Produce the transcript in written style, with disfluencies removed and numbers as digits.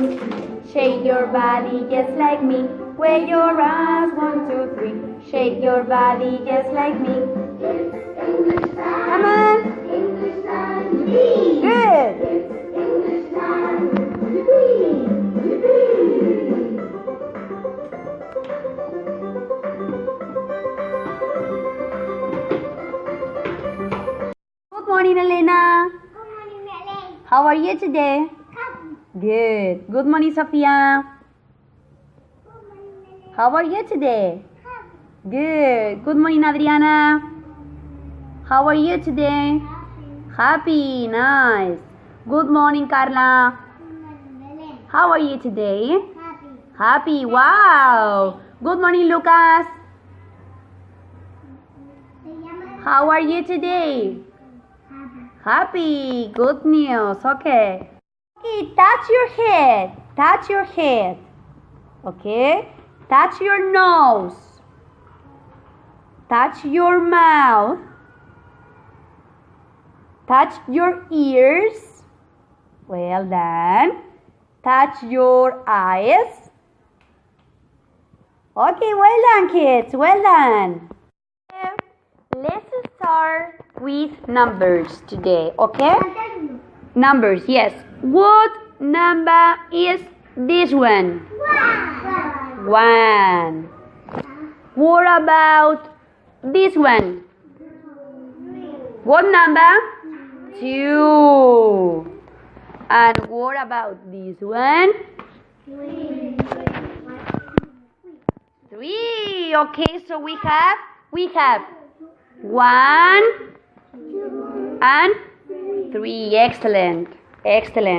Shake your body just like me. Wave your arms, 1, 2, 3. Shake your body just like me. English time. Come on. English time. Yippee! Good. English time. Yippee! Yippee! Good morning, Elena. Good morning, Ellen. How are you today? Good. Good morning, Sophia. Good morning, Ellen. How are you today? Good. Good morning, Adriana. How are you today? Happy. Nice. Good morning, Carla. Good morning, Ellen. How are you today? Happy. Happy. Wow. Good morning, Lucas. Se llama How are you today? Happy. Good news. Okay. Okay, touch your head. Touch your head. Okay? Touch your nose. Touch your mouth. Touch your ears. Well done. Touch your eyes. Okay, well done, kids. Well done. Let's start with numbers today, okay? Numbers, yes. What number is this one? 1. What about this one? What number? 2. And what about this one? 3. Okay, so we have 1 and 3. Excellent. Excellent.